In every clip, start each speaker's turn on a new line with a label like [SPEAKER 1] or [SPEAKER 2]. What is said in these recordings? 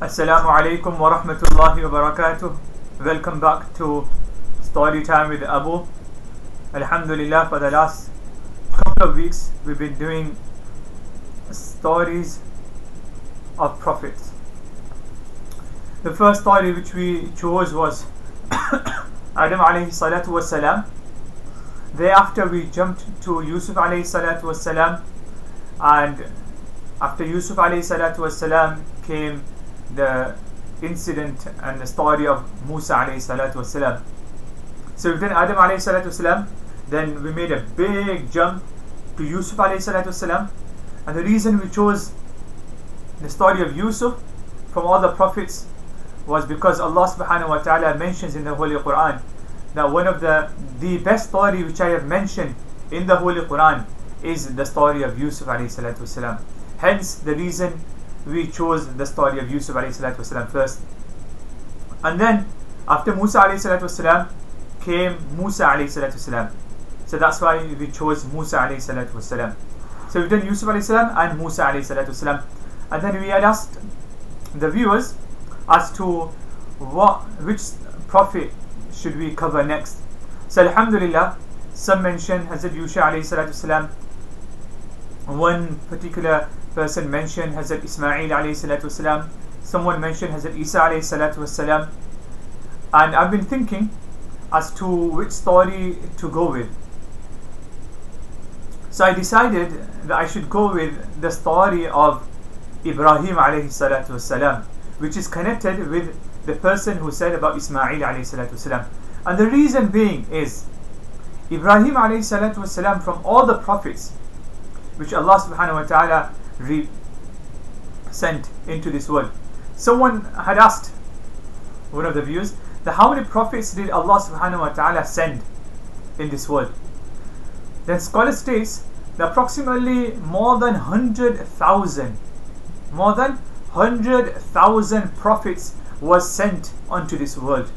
[SPEAKER 1] Assalamu alaikum wa rahmatullahi wa barakatuh. Welcome back to Story Time with Abu. Alhamdulillah, for the last couple of weeks we've been doing stories of prophets. The first story which we chose was Adam alayhi salatu was salam. Thereafter we jumped to Yusuf alayhi salatu was salam, and after Yusuf alayhi salatu was salam came the incident and the story of Musa alayhi salatu wasalam. So we've done Adam alayhi salatu wasalam, then we made a big jump to Yusuf alayhi salatu wasalam, and the reason we chose the story of Yusuf from all the prophets was because Allah subhanahu wa ta'ala mentions in the Holy Qur'an that one of the best story which I have mentioned in the Holy Qur'an is the story of Yusuf alayhi salatu wasalam. Hence the reason we chose the story of Yusuf alayhi salatu wasalam first, and then after Musa alayhi salatu wasalam came Musa alayhi salatu wasalam. So that's why we chose Musa alayhi salatu wasalam. So we've done Yusuf alayhi salam and Musa alayhi salatu wasalam, and then we had asked the viewers as to which prophet should we cover next. So alhamdulillah, some mention Hazrat Yusha alayhi salatu wasalam. One particular person mentioned Hazrat Ismail alayhi salatu wasalam. Someone mentioned Hazrat Isa alayhi salatu wasalam. And I've been thinking as to which story to go with. So I decided that I should go with the story of Ibrahim alayhi salatu wasalam, which is connected with the person who said about Ismail alayhi salatu wasalam. And the reason being is Ibrahim alayhi salatu wasalam, from all the prophets which Allah subhanahu wa ta'ala sent into this world. Someone had asked, one of the viewers, that how many prophets did Allah subhanahu wa ta'ala send in this world? Then scholar states that approximately more than 100,000 prophets was sent onto this world.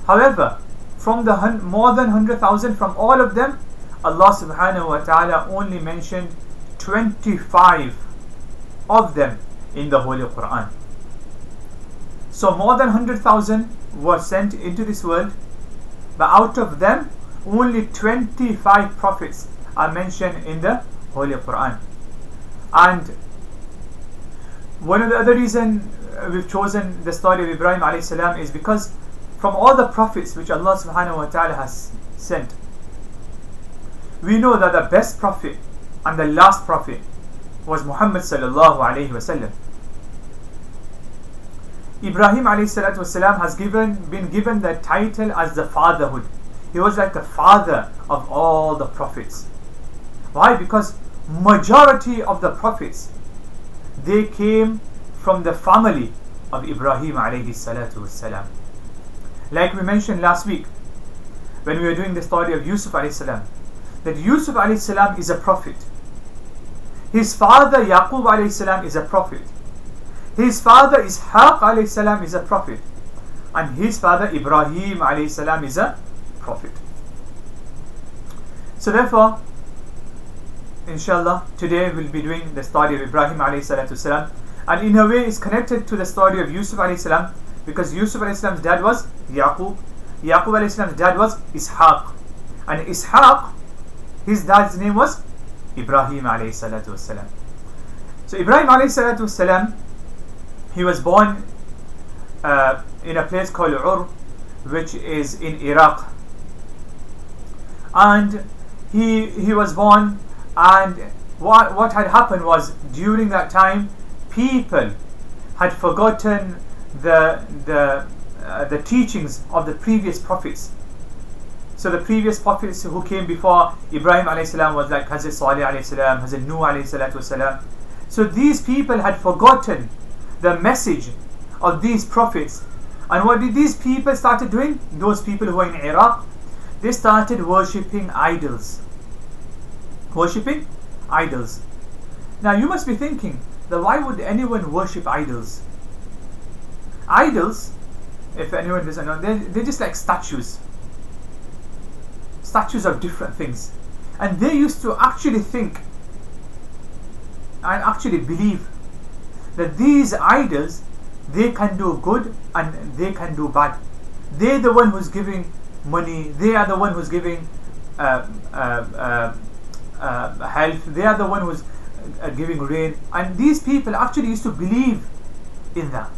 [SPEAKER 1] However, from the more than 100,000, from all of them, Allah subhanahu wa ta'ala only mentioned 25 of them in the Holy Qur'an. So more than 100,000 were sent into this world, but out of them only 25 prophets are mentioned in the Holy Qur'an. And one of the other reasons we've chosen the story of Ibrahim alayhi salam is because from all the prophets which Allah subhanahu wa ta'ala has sent, we know that the best prophet and the last prophet was Muhammad sallallahu alayhi wasallam. Ibrahim alayhi salatu wasalam has been given the title as the fatherhood. He was like the father of all the prophets. Why? Because majority of the prophets, they came from the family of Ibrahim alayhi salatu wasalam. Like we mentioned last week when we were doing the story of Yusuf alayhi salam, that Yusuf alayhi salam is a prophet. His father Yaqub alayhi salam is a prophet. His father Ishaq alayhi salam is a prophet. And his father Ibrahim alayhi salam is a prophet. So therefore, inshallah, today we'll be doing the story of Ibrahim alayhi salatu salam. And in a way it's connected to the story of Yusuf alayhi salam, because Yusuf alayhi salam's dad was Yaqub. Yaqub alayhi salam's dad was Ishaq. And Ishaq, his dad's name was Ibrahim alayhi salatu wasalam. So Ibrahim alayhi salatu wasalam, he was born in a place called Ur, which is in Iraq. And he was born, and what had happened was, during that time people had forgotten the teachings of the previous prophets. So the previous prophets who came before Ibrahim alayhi salam was like Hazrat Salih alayhi salam, Hazrat Nuh alayhi salatu wasalam. So these people had forgotten the message of these prophets. And what did these people started doing? Those people who were in Iraq, they started worshipping idols. Worshipping idols. Now you must be thinking that why would anyone worship idols? Idols, if anyone doesn't know, they're just like statues of different things, and they used to actually think and actually believe that these idols They can do good and they can do bad. They're the one who's giving money. They are the one who's giving health. They are the one who's giving rain. And these people actually used to believe in that.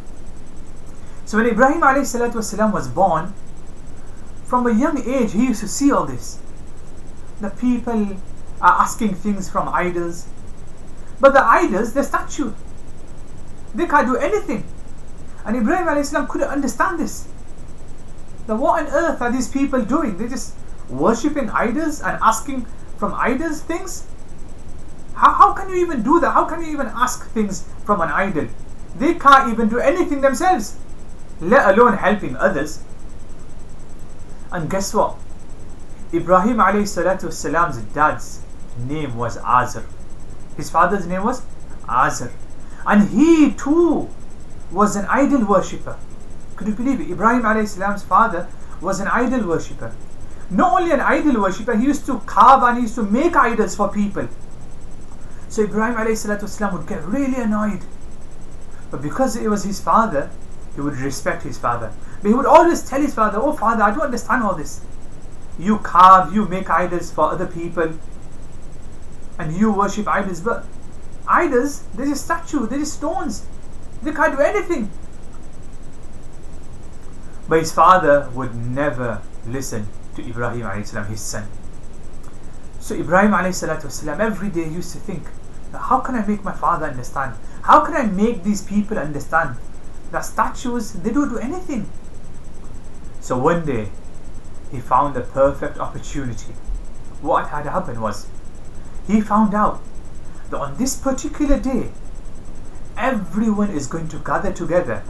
[SPEAKER 1] So when Ibrahim ﷺ was born, from a young age he used to see all this. The people are asking things from idols, but the idols, they're statue. They can't do anything. And Ibrahim ﷺ couldn't understand this. Now what on earth are these people doing? They're just worshipping idols and asking from idols things? How can you even do that? How can you even ask things from an idol? They can't even do anything themselves, let alone helping others. And guess what? Ibrahim ﷺ's dad's name was Azar. His father's name was Azar. And he too was an idol worshipper. Could you believe it? Ibrahim ﷺ's father was an idol worshipper. Not only an idol worshipper, he used to carve and he used to make idols for people. So Ibrahim ﷺ would get really annoyed. But because it was his father, he would respect his father. But he would always tell his father, "Oh father, I don't understand all this. You carve, you make idols for other people, and you worship idols. But idols, they're just statues, they're just stones. They can't do anything." But his father would never listen to Ibrahim ﷺ, his son. So Ibrahim ﷺ every day used to think, how can I make my father understand? How can I make these people understand that statues, they don't do anything? So one day he found a perfect opportunity. What had happened was, he found out that on this particular day everyone is going to gather together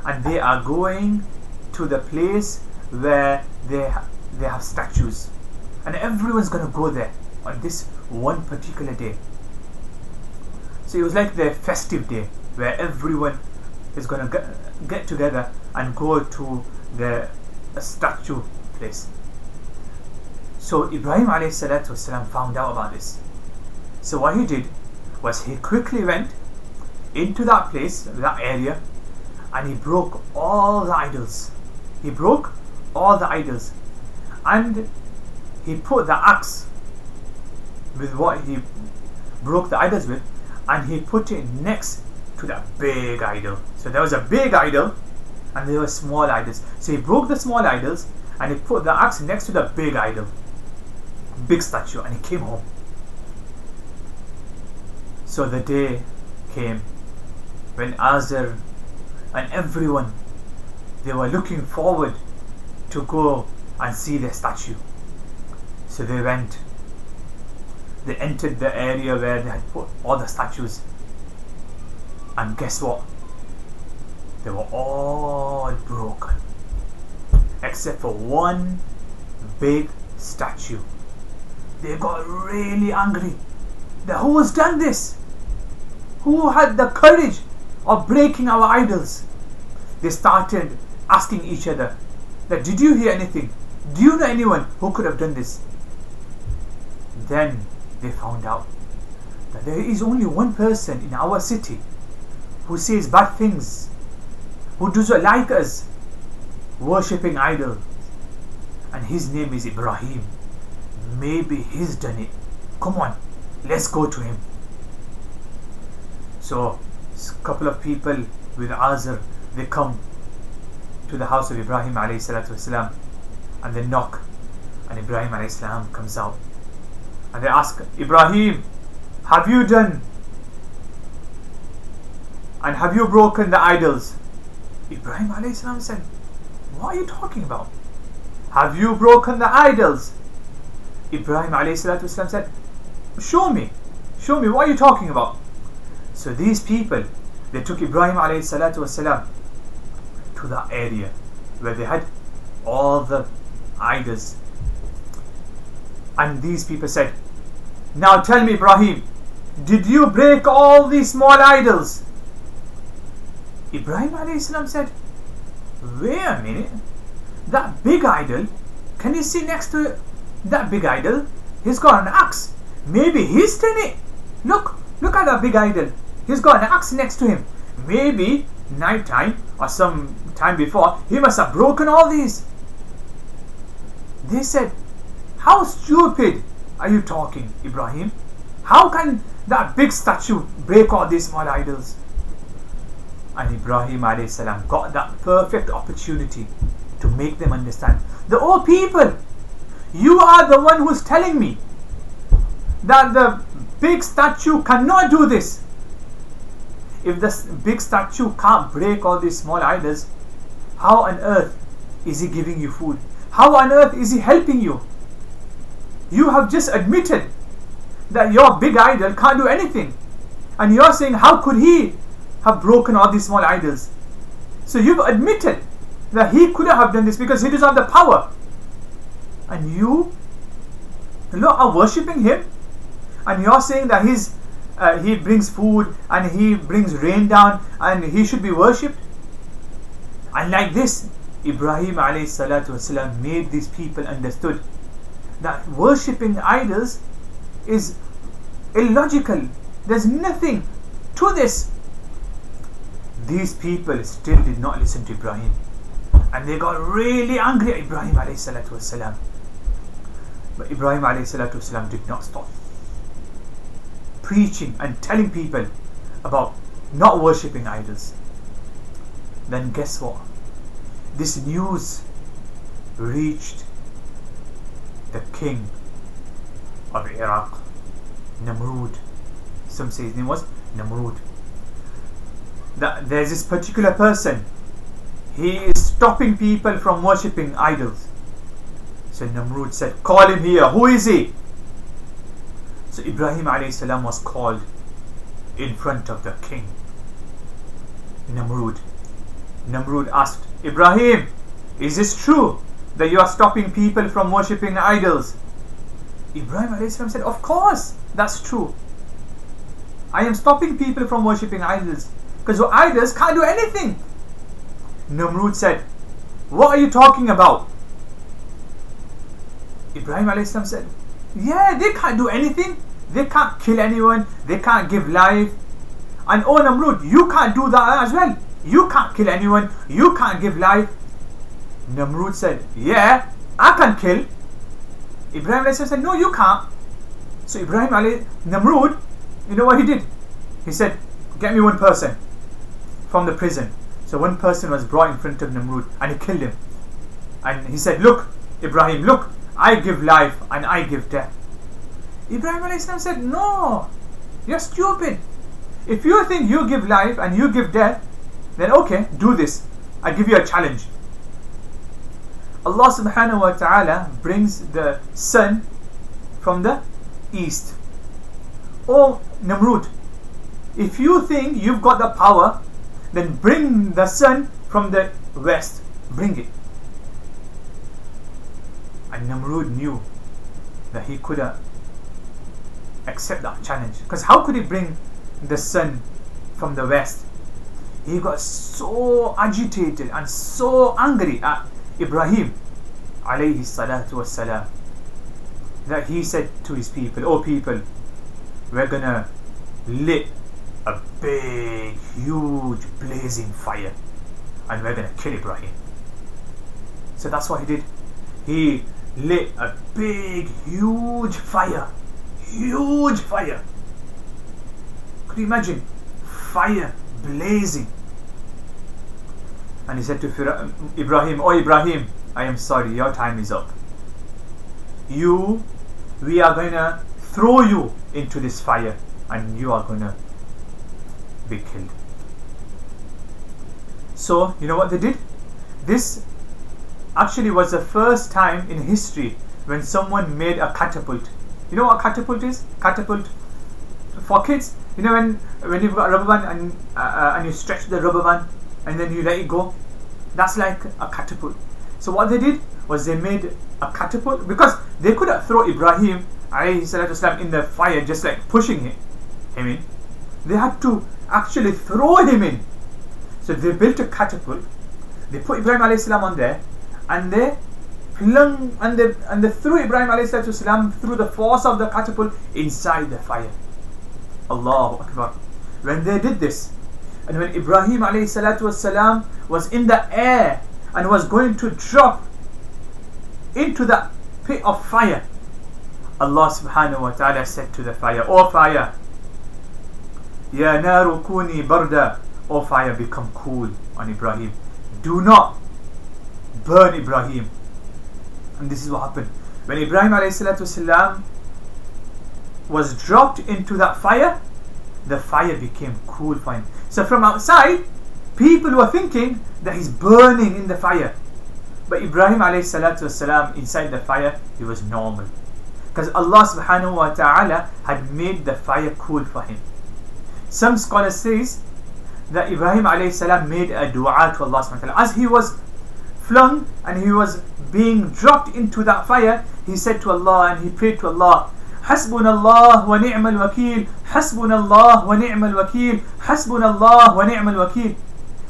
[SPEAKER 1] and they are going to the place where they have statues, and everyone's going to go there on this one particular day. So it was like the festive day where everyone is going to get together and go to the statue place. So Ibrahim ﷺ found out about this. So what he did was he quickly went into that place, that area, and he broke all the idols. He broke all the idols, and he put the axe with what he broke the idols with, and he put it next to that big idol. So there was a big idol and there were small idols. So he broke the small idols and he put the axe next to the big idol, big statue, and he came home. So the day came when Azar and everyone, they were looking forward to go and see the statue. So they went. They entered the area where they had put all the statues, and guess what? They were all broken except for one big statue. They got really angry. Who has done this? Who had the courage of breaking our idols? They started asking each other that, did you hear anything? Do you know anyone who could have done this? Then they found out that there is only one person in our city who says bad things, who does not like us worshipping idols, and his name is Ibrahim. Maybe he's done it. Come on, let's go to him. So a couple of people with Azar, they come to the house of Ibrahim ﷺ, and they knock, and Ibrahim ﷺ comes out, and they ask, Ibrahim, have you done and have you broken the idols? Ibrahim ﷺ said, what are you talking about? Have you broken the idols? Ibrahim ﷺ said, show me, what are you talking about? So these people, they took Ibrahim ﷺ to that area where they had all the idols, and these people said, now tell me, Ibrahim, did you break all these small idols? Ibrahim ﷺ said, wait a minute, that big idol, can you see next to it? That big idol, he's got an axe. Maybe he's done it. Look at that big idol. He's got an axe next to him. maybe night time or some time before, he must have broken all these. They said, how stupid are you talking, Ibrahim? How can that big statue break all these small idols? And Ibrahim alayhi salam got that perfect opportunity to make them understand that, oh people, you are the one who's telling me that the big statue cannot do this. If the big statue can't break all these small idols, how on earth is he giving you food? How on earth is he helping you? You have just admitted that your big idol can't do anything, and you're saying how could he have broken all these small idols? So you've admitted that he couldn't have done this because he doesn't have the power, and you lot are worshipping him, and you're saying that he brings food and he brings rain down and he should be worshipped. And like this, Ibrahim alayhi salatu wasalam made these people understood that worshipping idols is illogical. There's nothing to this. These people still did not listen to Ibrahim, and they got really angry at Ibrahim alayhi salatu wasalam. But Ibrahim alayhi salatu wasalam did not stop preaching and telling people about not worshipping idols. Then guess what? This news reached the king of Iraq, Namrud. Some say his name was Namrud. That there's this particular person, he is stopping people from worshipping idols. So Namrud said, call him here. Who is he? So Ibrahim alayhi salam was called in front of the king, Namrud. Namrud asked, Ibrahim, is this true that you are stopping people from worshipping idols? Ibrahim alayhi salam said, of course, that's true. I am stopping people from worshipping idols because your idols can't do anything. Namrud said, what are you talking about? Ibrahim alayhi salam said, yeah, they can't do anything. They can't kill anyone. They can't give life. And oh Namrud, you can't do that as well. You can't kill anyone. You can't give life. Namrud said, yeah, I can kill. Ibrahim alayhi salam said, no, you can't. So Namrud, you know what he did? He said, get me one person from the prison. So one person was brought in front of Namrud and he killed him. And he said, look, Ibrahim, look, I give life and I give death. Ibrahim alayhi salam said, no, you're stupid. If you think you give life and you give death, then okay, do this. I give you a challenge. Allah subhanahu wa ta'ala brings the sun from the east. Oh Namrud, if you think you've got the power, then bring the sun from the west. Bring it. And Namrud knew that he could accept that challenge, because how could he bring the sun from the west? He got so agitated and so angry at Ibrahim alayhi salatu wassalam that he said to his people, oh people, we're gonna lit a big huge blazing fire and we're gonna kill Ibrahim. So that's what he did. He lit a big huge fire. Huge fire. Could you imagine? Fire blazing. And he said to Ibrahim, oh Ibrahim, I am sorry, your time is up. We are going to throw you into this fire and you are going to be killed. So, you know what they did? This actually was the first time in history when someone made a catapult. You know what a catapult is? Catapult for kids. You know when you've got a rubber band and you stretch the rubber band and then you let it go? That's like a catapult. So what they did was they made a catapult, because they couldn't throw Ibrahim alayhi salatu wasalam in the fire just like pushing him in. They had to actually throw him in. So they built a catapult. They put Ibrahim alayhi salam on there, and they flung and they threw Ibrahim alayhi salatu wasalam through the force of the catapult inside the fire. Allahu Akbar. When they did this, And when Ibrahim alayhi salatu wasalam was in the air and was going to drop into the pit of fire, Allah subhanahu wa ta'ala said to the fire, "O fire, Ya naru kuni barda, O fire, become cool on Ibrahim. Do not burn Ibrahim." And this is what happened. When Ibrahim alayhi salatu wasalam was dropped into that fire, the fire became cool for him. So from outside, people were thinking that he's burning in the fire. But Ibrahim alayhi salatu wasalam, inside the fire, he was normal. Because Allah subhanahu wa ta'ala had made the fire cool for him. Some scholars says that Ibrahim alayhi salam made a dua to Allah subhanahu wa ta'ala. As he was flung and he was being dropped into that fire, he said to Allah and he prayed to Allah, Hasbunallah wa ni'mal wakeel, Hasbunallah wa ni'mal wakeel, Hasbunallah wa ni'mal wakeel.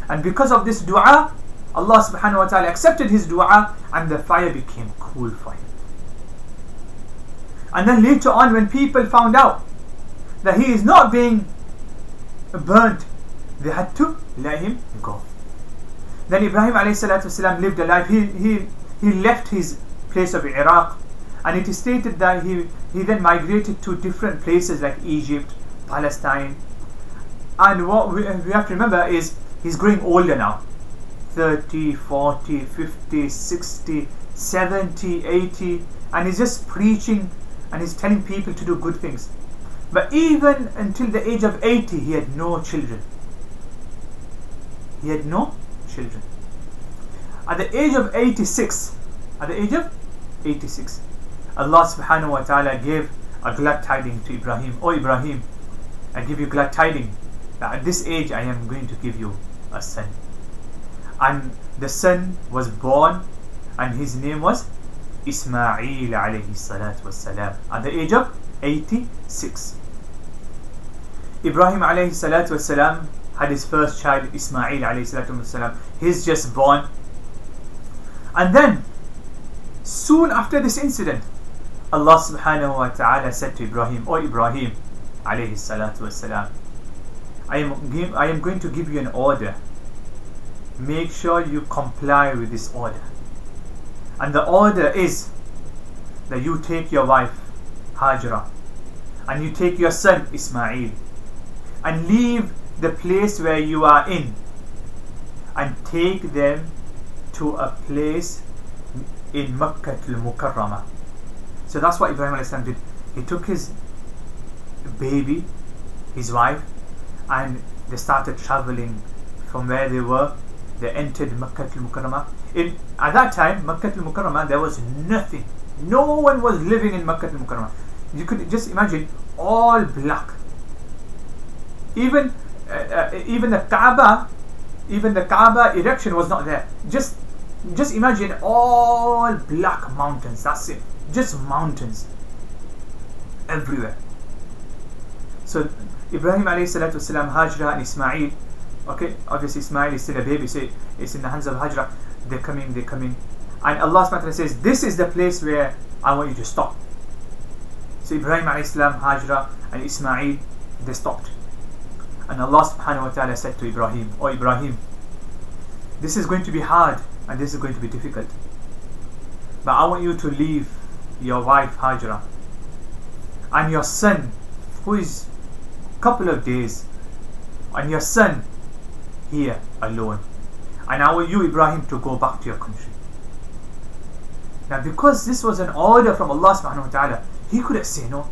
[SPEAKER 1] And because of this dua, Allah subhanahu wa ta'ala accepted his dua and the fire became cool for him. And then later on, when people found out that he is not being burnt, they had to let him go. Then Ibrahim alayhi salatu wasalam lived a life. He left his place of Iraq, and it is stated that he then migrated to different places like Egypt, Palestine. And what we have to remember is he's growing older now, 30, 40, 50, 60, 70, 80, and he's just preaching and he's telling people to do good things. But even until the age of 80, he had no children. He had no children. At the age of 86, Allah subhanahu wa ta'ala gave a glad tiding to Ibrahim. "O Ibrahim, I give you glad tiding that at this age I am going to give you a son." And the son was born and his name was Ismail alayhi salatu wassalam at the age of 86. Ibrahim alayhi salatu wassalam had his first child, Ismail alayhi salatu wassalam. He's just born. And then soon after this incident, Allah subhanahu wa ta'ala said to Ibrahim, "O Ibrahim alayhi salatu wassalam, I am going to give you an order. Make sure you comply with this order. And the order is that you take your wife Hajra and you take your son Ismail and leave the place where you are in and take them to a place in Makkah al-Mukarramah." So that's what Ibrahim alayhi salam did. He took his baby, his wife, and they started traveling from where they were. They entered Makkah al-Mukarramah. At that time, Makkah al-Mukarramah, there was nothing. No one was living in Makkah al-Mukarramah. You could just imagine, all black. Even the Kaaba erection was not there. Just imagine all black mountains. That's it. Just mountains everywhere. So Ibrahim alayhi salatu wasalam, Hajra and Ismail. Okay, obviously Ismail is still a baby, so it's in the hands of Hajra. They're coming. And Allah subhanahu wa ta'ala says, "This is the place where I want you to stop." So Ibrahim alayhi salam, Hajra and Ismail, they stopped. And Allah subhanahu wa ta'ala said to Ibrahim, "O Ibrahim, this is going to be hard and this is going to be difficult. But I want you to leave your wife Hajra and your son, who is a couple of days, and your son here alone. And I want you, Ibrahim, to go back to your country." Now, because this was an order from Allah subhanahu wa ta'ala, he couldn't say no.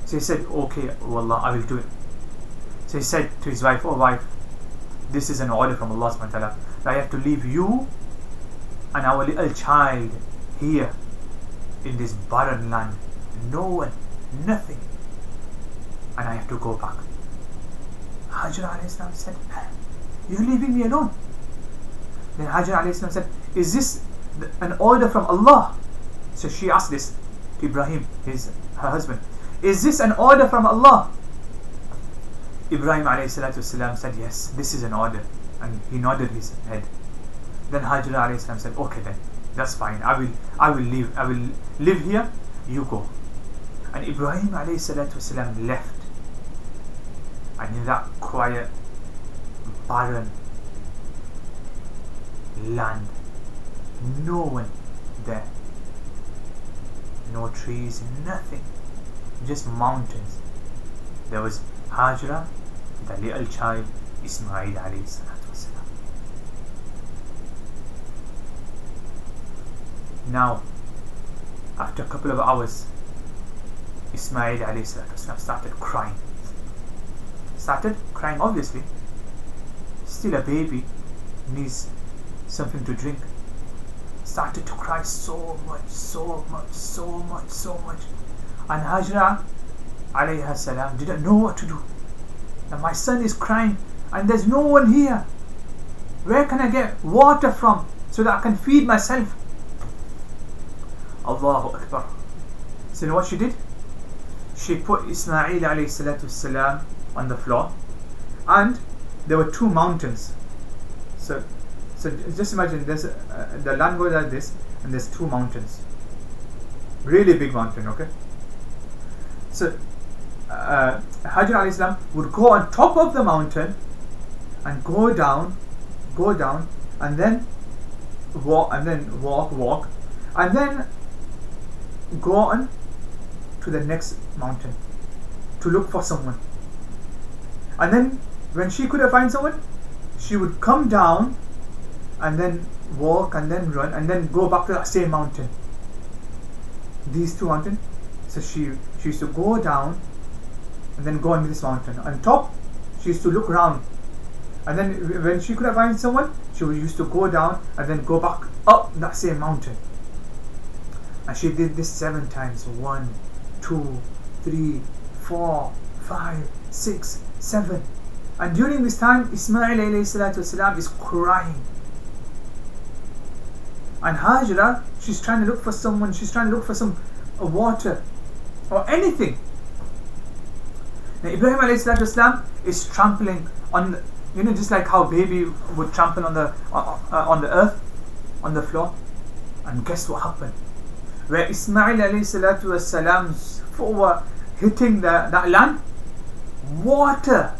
[SPEAKER 1] So he said, "Okay, Wallah, I will do it." So he said to his wife, "Oh wife, this is an order from Allah subhanahu wa ta'ala. I have to leave you and our little child here in this barren land. No one, nothing. And I have to go back." Hajar alayhi salam said, "You're leaving me alone?" Then Hajar alayhi salam said, "Is this an order from Allah?" So she asked this to Ibrahim, her husband. "Is this an order from Allah?" Ibrahim alayhi salatu wasalam said, "Yes, this is an order." And he nodded his head. Then Hajar alayhi salam said, "Okay then, that's fine. I will live here, you go." And Ibrahim alayhi salatu wasalam left. And in that quiet, barren land, no one there, no trees, nothing, just mountains. There was Hajra, the little child Ismail alayhi salatu wasalam. Now, after a couple of hours, Ismail alayhi salatu wasalam started crying, obviously. Still a baby, needs something to drink. Started to cry so much. And Hajra alayhi salam didn't know what to do. And my son is crying and there's no one here. Where can I get water from so that I can feed myself? Allahu Akbar. So you know what she did? She put Ismail alayhi salatu salam on the floor, and there were two mountains. So just imagine there's the land goes like this, and there's two mountains, really big mountain. Okay. So Hajar alayhi salam would go on top of the mountain and go down, and then walk, and then go on to the next mountain to look for someone. And then when she couldn't find someone, she would come down and then walk and then run and then go back to that same mountain. These two mountains. So she used to go down and then go on this mountain. On top, she used to look around. And then when she couldn't find someone, she used to go down and then go back up that same mountain. And she did this 7 times. 1, 2, 3, 4, 5, 6, 7. And during this time, Ismail alayhi salatu wasalam is crying. And Hajra, she's trying to look for someone, she's trying to look for some water or anything. Now Ibrahim alayhi salatu wasalam is trampling on the, just like how baby would trample on the earth, on the floor. And guess what happened? Where Ismail alayhi salatu wasalam's foot were hitting that land, water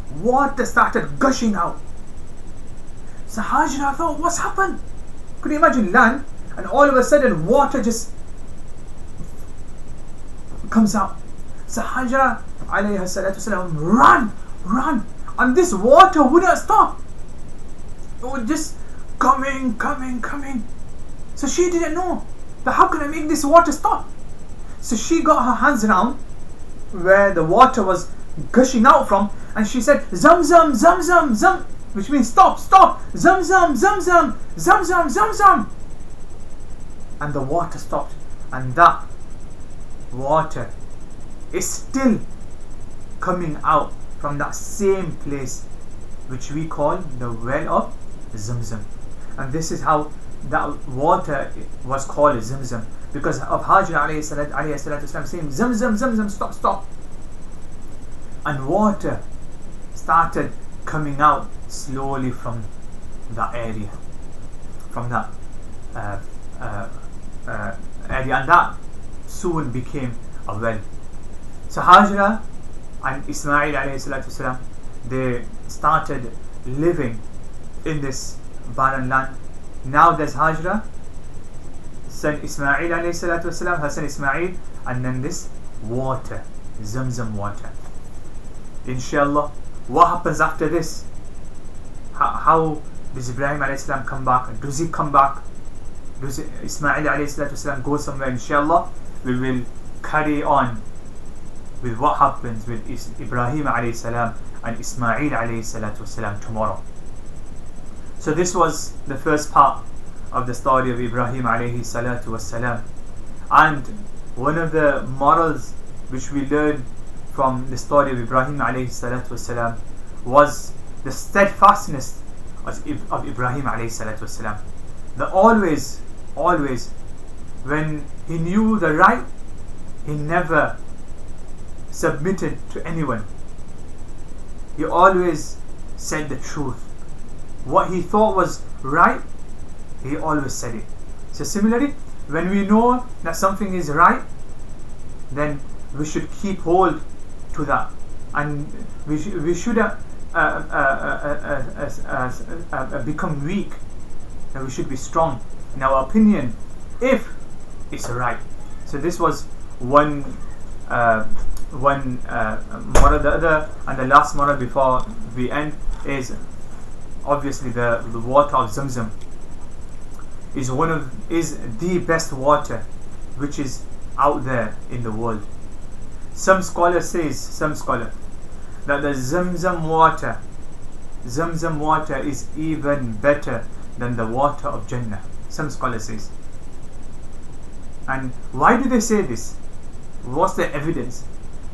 [SPEAKER 1] started gushing out. So Hajra thought, what's happened? Could you imagine land and all of a sudden water just comes out? So Hajra alayhi salatu wasalam run, and this water wouldn't stop. It was just coming. So she didn't know, but how can I make this water stop? So she got her hands around where the water was gushing out from, and she said, Zam Zam, Zam Zam, Zam, which means stop, Zam Zam, Zam Zam, Zam Zam, Zam Zam. And the water stopped, and that water is still coming out from that same place which we call the well of Zamzam. And this is how that water was called Zamzam, because of Hajar alayhi salatu wasalam saying Zamzam, Zamzam, stop. And water started coming out slowly from that area, from that area, and that soon became a well. So Hajra and Ismail alayhi salatu wasalam, they started living in this barren land. Now there's Hajra, son Ismail alayhi salatu wasalam, her son Ismail, and then this water, Zamzam water. Inshallah, what happens after this? How does Ibrahim alayhi salam come back? Does he come back? Does Ismail alayhi salatu wasalam go somewhere? Inshallah, we will carry on with what happens with Ibrahim alayhi salam and Ismail alayhi salatu wasalam tomorrow. So this was the first part of the story of Ibrahim alayhi salatu wasalam. And one of the morals which we learned from the story of Ibrahim alayhi salatu wasalam was the steadfastness of Ibrahim alayhi salatu wasalam. That always when he knew the right, he never submitted to anyone. He always said the truth. What he thought was right, he always said it. So similarly, when we know that something is right, then we should keep hold to that, and we shouldn't become weak, that we should be strong in our opinion if it's right. So this was one moral. The other and the last moral before we end is obviously the water of Zamzam is the best water which is out there in the world. Some scholar that the Zamzam water is even better than the water of Jannah. Some scholars says. And why do they say this? What's the evidence?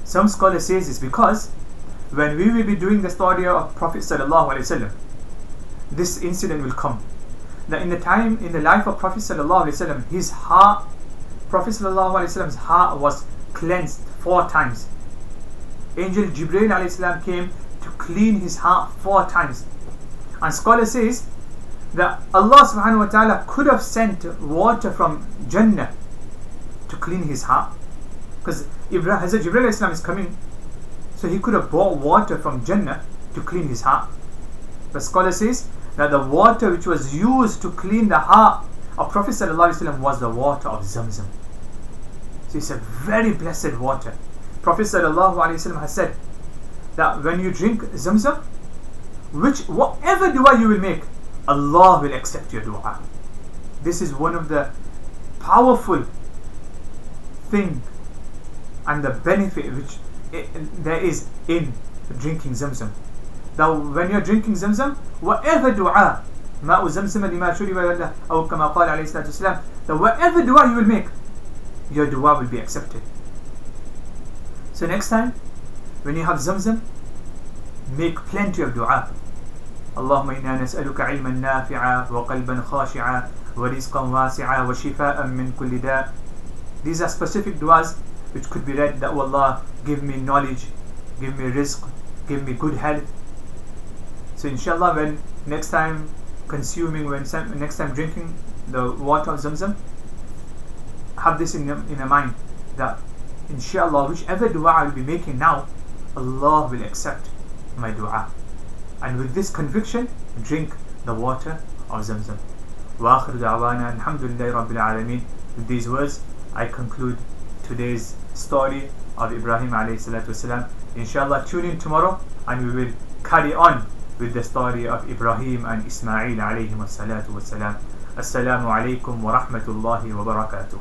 [SPEAKER 1] Some scholars say this because when we will be doing the story of Prophet sallallahu alaihi wasallam, this incident will come. That in the life of Prophet sallallahu alaihi wasallam, Prophet sallallahu alaihi wasallam's heart was cleansed 4 times. Angel Jibreel alayhi salam came to clean his heart 4 times. And scholar says that Allah subhanahu wa ta'ala could have sent water from Jannah to clean his heart, because Hazrat Jibreel alayhi salam is coming, so he could have brought water from Jannah to clean his heart. The scholar says that the water which was used to clean the heart of Prophet sallallahu alaihi wasallam was the water of Zamzam. So it's a very blessed water. Prophet sallallahu alaihi wasallam has said that when you drink Zamzam, whatever dua you will make, Allah will accept your dua. This is one of the powerful thing and the benefit which there is in drinking Zamzam. Now when you're drinking Zamzam, whatever dua, ماء زمزم لما شرب له أو كما قال عليه الصلاة والسلام, that whatever dua you will make, your dua will be accepted. So next time when you have Zamzam, make plenty of dua. اللهم إنا نسألك علما نافعا وقلبا خاشعا ورزقا واسعا وشفاء من كل داء. These are specific duas which could be read, that, oh Allah, give me knowledge, give me rizq, give me good health. So inshallah, when next time next time drinking the water of Zamzam, have this in your mind, that inshallah whichever dua I will be making now, Allah will accept my dua. And with this conviction, drink the water of Zamzam. Wa akhiru da'wana alhamdulillahi rabbil alameen. With these words, I conclude today's story of Ibrahim alayhi salatu wasalam. Inshallah, tune in tomorrow and we will carry on with the story of Ibrahim and Ismail alayhi salatu wasalam. Assalamu alaikum wa rahmatullahi wa barakatuh.